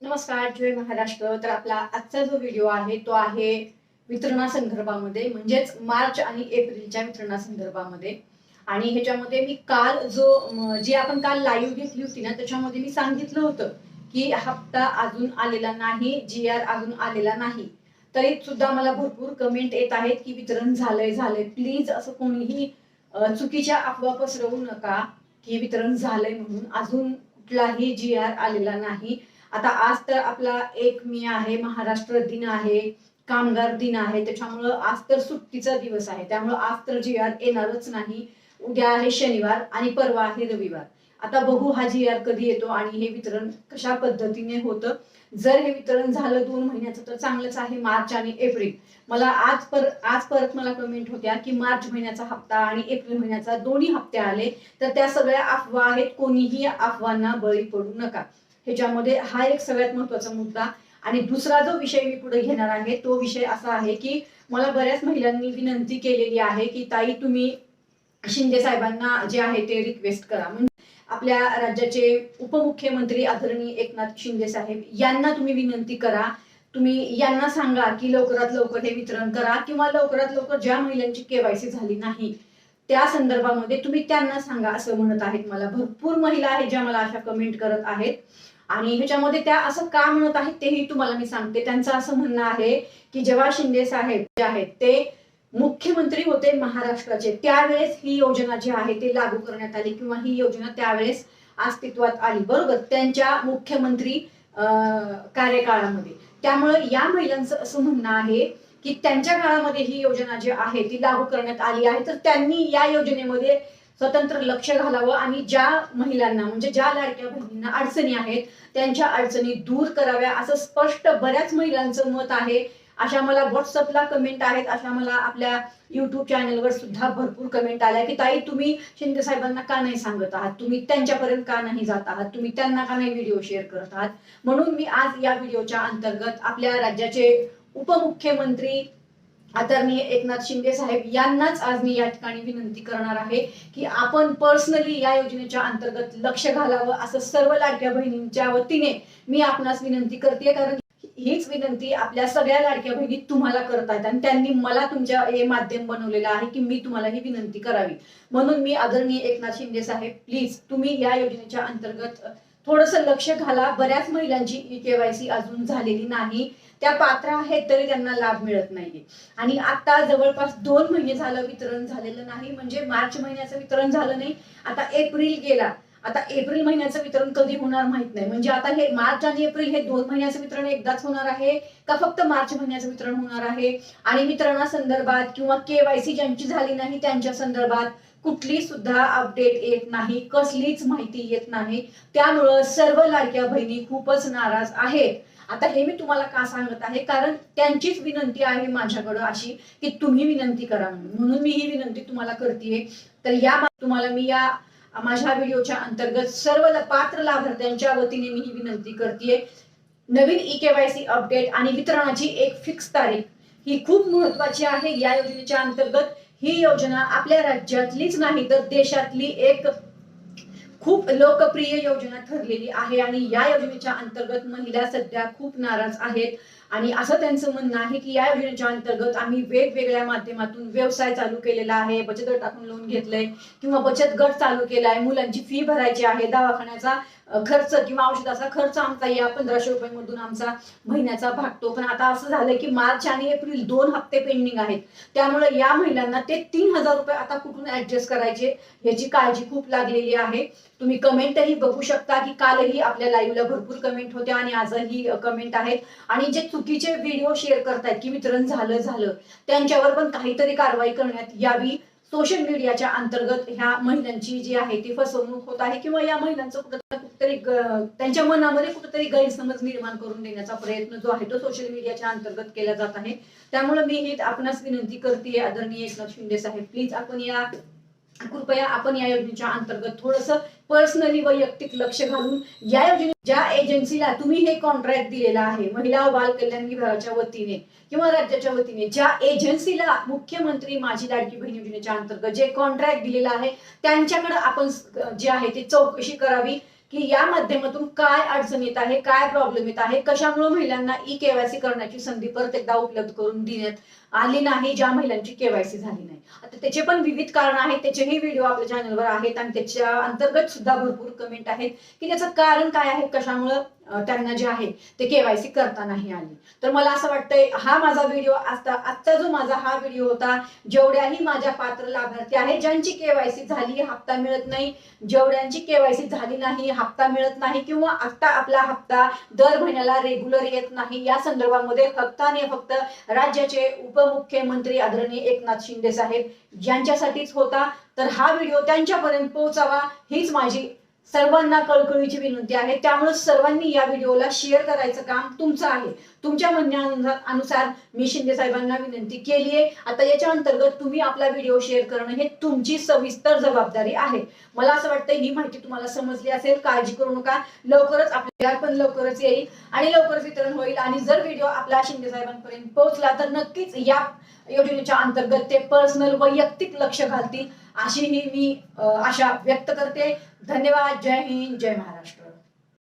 नमस्कार, जय महाराष्ट्र. तर आपला आजचा जो व्हिडिओ आहे तो आहे वितरणासंदर्भामध्ये, म्हणजेच मार्च आणि एप्रिलच्या वितरणासंदर्भामध्ये. आणि ह्याच्यामध्ये मी काल जी आपण काल लाईव्ह घेतली होती ना, त्याच्यामध्ये मी सांगितलं होतं की हप्ता अजून आलेला नाही, GR अजून आलेला नाही. तरी सुद्धा मला भरपूर कमेंट येत आहेत की वितरण झालंय. प्लीज असं कोणीही चुकीच्या अफवा पसरवू नका की वितरण झालंय म्हणून. अजून कुठलाही GR आलेला नाही. आता आज तर आपला 1 मे आहे, महाराष्ट्र दिन आहे, कामगार दिन आहे. त्याच्यामुळं आज तर सुट्टीचा दिवस आहे, त्यामुळं आज तर GR येणारच नाही. उद्या आहे शनिवार आणि परवा आहे रविवार. आता बघू हा GR कधी येतो आणि हे वितरण कशा पद्धतीने होतं. जर हे वितरण झालं 2 महिन्याचं तर चांगलंच आहे, मार्च आणि एप्रिल. मला आज परत मला कमेंट होत्या की मार्च महिन्याचा हप्ता आणि एप्रिल महिन्याचा दोन्ही हप्ते आले, तर त्या सगळ्या अफवा आहेत. कोणीही अफवांना बळी पडू नका. ह्याच्यामध्ये हा एक सगळ्यात महत्वाचा मुद्दा. आणि दुसरा जो विषय मी पुढे घेणार आहे तो विषय असा आहे की मला बऱ्याच महिलांनी विनंती केलेली आहे की ताई, तुम्ही शिंदे साहेबांना जे आहे ते रिक्वेस्ट करा. म्हणजे आपल्या राज्याचे उपमुख्यमंत्री आदरणीय एकनाथ शिंदे साहेब यांना तुम्ही विनंती करा. तुम्ही यांना सांगा की लवकरात लवकर हे वितरण करा, किंवा लवकरात लवकर ज्या महिलांची KYC झाली नाही त्या संदर्भामध्ये तुम्ही त्यांना सांगा, असं म्हणत आहेत. मला भरपूर महिला आहेत ज्या मला अशा कमेंट करत आहेत. आणि ह्याच्यामध्ये त्या असं का म्हणत आहेत तेही तुम्हाला मी सांगते. त्यांचं असं म्हणणं आहे की जेव्हा शिंदे साहेब जे आहेत ते मुख्यमंत्री होते महाराष्ट्राचे, त्यावेळेस ही योजना जी आहे ते लागू करण्यात आली, किंवा ही योजना त्यावेळेस अस्तित्वात आली, बरोबर, त्यांच्या मुख्यमंत्री कार्यकाळामध्ये. त्यामुळे या महिलांचं असं म्हणणं आहे की त्यांच्या काळामध्ये ही योजना जी आहे ती लागू करण्यात आली आहे, तर त्यांनी या योजनेमध्ये स्वतंत्र लक्ष घालावं आणि ज्या महिलांना, म्हणजे ज्या लाडक्या बहिणींना अडचणी आहेत त्यांच्या अडचणी दूर कराव्या, असं स्पष्ट बऱ्याच महिलांचं मत आहे. अशा मला व्हॉट्सअपला कमेंट आहेत, अशा मला आपल्या युट्यूब चॅनलवर सुद्धा भरपूर कमेंट आल्या की ताई, तुम्ही शिंदे साहेबांना का नाही सांगत आहात, तुम्ही त्यांच्यापर्यंत का नाही जात आहात, तुम्ही त्यांना का नाही व्हिडिओ शेअर करत आहात. म्हणून मी आज या व्हिडिओच्या अंतर्गत आपल्या राज्याचे उपमुख्यमंत्री आदरणीय एकनाथ शिंदे साहेब यांनाच आज मी या ठिकाणी विनंती करणार आहे की आपण पर्सनली या योजनेच्या अंतर्गत लक्ष घालावं, असं सर्व लाडक्या बहिणींच्या वतीने मी आपणास विनंती करते. कारण हीच विनंती आपल्या सगळ्या लाडक्या बहिणी तुम्हाला करत आहेत आणि त्यांनी मला तुमच्या हे माध्यम बनवलेलं आहे की मी तुम्हाला ही विनंती करावी. म्हणून मी आदरणीय एकनाथ शिंदे साहेब, प्लीज तुम्ही या योजनेच्या अंतर्गत थोडंसं लक्ष घाला. बऱ्याच महिलांची KYC अजून झालेली नाही, त्या पात्र आहेत तरी त्यांना लाभ मिळत नाहीये. आणि आता जवळपास 2 महिने झालं वितरण झालेलं नाही, म्हणजे मार्च महिन्याचं वितरण झालं नाही, आता एप्रिल गेला. आता एप्रिल महिन्याचं वितरण कधी होणार माहित नाही. म्हणजे आता हे मार्च आणि एप्रिल हे 2 महिन्याचं वितरण एकदाच होणार आहे का फक्त मार्च महिन्याचं वितरण होणार आहे. आणि वितरणासंदर्भात किंवा KYC ज्यांची झाली नाही त्यांच्या संदर्भात कुठली सुद्धा अपडेट येत नाही, कसलीच माहिती येत नाही. त्यामुळं सर्व लाडक्या बहिणी खूपच नाराज आहेत. आता हे मी तुम्हाला का सांगत आहे, कारण त्यांचीच विनंती आहे माझ्याकडे अशी की तुम्ही विनंती करा म्हणून मी ही विनंती तुम्हाला करतेय. तर तुम्हाला मी या माझ्या व्हिडिओच्या अंतर्गत सर्व पात्र लाभार्थ्यांच्या वतीने मी ही विनंती करतेय. नवीन KYC अपडेट आणि वितरणाची एक फिक्स तारीख ही खूप महत्वाची आहे. या योजनेच्या अंतर्गत ही योजना आपल्या राज्यातलीच नाही तर देशातली एक खूप लोकप्रिय योजना ठरलेली आहे. आणि या योजनेच्या अंतर्गत महिला सध्या खूप नाराज आहेत. आणि असं त्यांचं म्हणणं आहे की या योजनेच्या अंतर्गत आम्ही वेगवेगळ्या माध्यमातून व्यवसाय चालू केलेला आहे, बचत गटातून लोन घेतलंय किंवा बचत गट चालू केलाय, मुलांची फी भरायची आहे, दवाखान्याचा खर्च किंवा औषधाचा खर्च आमचा या 1500 रुपये मधून आमचा महिन्याचा भागतो. पण आता असं झालंय की मार्च आणि एप्रिल 2 हप्ते पेंडिंग आहेत, त्यामुळे या महिलांना ते 3000 रुपये आता कुठून ऍडजस्ट करायचे याची काळजी खूप लागलेली आहे. तुम्ही कमेंटही बघू शकता की कालही आपल्या लाईव्हला भरपूर कमेंट होत्या आणि आजही कमेंट आहेत. आणि जे चुकीचे व्हिडिओ शेअर करतायत की वितरण झालं त्यांच्यावर पण काहीतरी कारवाई करण्यात यावी. सोशल मीडियाच्या अंतर्गत ह्या महिलांची जी आहे ती फसवणूक होत आहे, किंवा या महिलांचं कुठेतरी त्यांच्या मनामध्ये कुठेतरी गैरसमज निर्माण करून देण्याचा प्रयत्न जो आहे तो सोशल मीडियाच्या अंतर्गत केला जात आहे. त्यामुळे मी ही आपणास विनंती करते आदरणीय एकनाथ शिंदे साहेब, प्लीज कृपया आपण या योजनेच्या अंतर्गत थोडंसं पर्सनली वैयक्तिक लक्ष घालून या योजने ज्या एजन्सीला तुम्ही हे कॉन्ट्रॅक्ट दिलेला आहे, महिला व बाल कल्याण विभागाच्या वतीने किंवा राज्याच्या वतीने, ज्या एजन्सीला मुख्यमंत्री माझी लाडकी बहीण योजनेच्या अंतर्गत जे कॉन्ट्रॅक्ट दिलेला आहे त्यांच्याकडे आपण जे आहे ते चौकशी करावी की या माध्यमातून काय अडचण येत आहे, काय प्रॉब्लेम येत आहे, कशामुळे महिलांना केवायसी करण्याची संधी परत एकदा उपलब्ध करून देण्यात आली नाही, ज्या महिलांची केवायसी झाली नाही. आता त्याचे पण विविध कारण आहेत, त्याचेही व्हिडिओ आपल्या चॅनलवर आहेत आणि त्याच्या अंतर्गत सुद्धा भरपूर कमेंट आहेत की त्याचं कारण काय आहे, कशामुळं त्यांना जे आहे ते केवायसी करता नाही आली. तर मला असं वाटतंय हा माझा व्हिडिओ आजचा जो माझा हा व्हिडिओ होता, जेवढ्याही माझ्या पात्र लाभार्थी आहेत ज्यांची केवायसी झाली हप्ता मिळत नाही, जेवढ्यांची केवायसी झाली नाही हप्ता मिळत नाही, किंवा आता आपला हप्ता दर महिन्याला रेग्युलर येत नाही, या संदर्भामध्ये फक्त आणि फक्त राज्याचे उपमुख्यमंत्री आदरणीय एकनाथ शिंदे साहेब यांच्यासाठीच होता. तर हा व्हिडिओ त्यांच्यापर्यंत पोहोचावा हीच माझी सर्वांना कळकळीची विनंती आहे. त्यामुळे सर्वांनी या व्हिडिओला शेअर करायचं काम तुमचं आहे. तुमच्या म्हणण्यानुसार मी शिंदे साहेबांना विनंती केली आहे. आता याच्या अंतर्गत तुम्ही आपला व्हिडिओ शेअर करणं हे तुमची सविस्तर जबाबदारी आहे. मला असं वाटतं ही माहिती तुम्हाला समजली असेल. काळजी करू नका, लवकरच आपल्याला पण लवकरच येईल आणि लवकरच वितरण होईल. आणि जर व्हिडिओ आपल्या शिंदे साहेबांपर्यंत पोहोचला तर नक्कीच या योजनेच्या अंतर्गत ते पर्सनल वैयक्तिक लक्ष घालतील अशीही मी आशा व्यक्त करते. धन्यवाद. जय हिंद, जय महाराष्ट्र.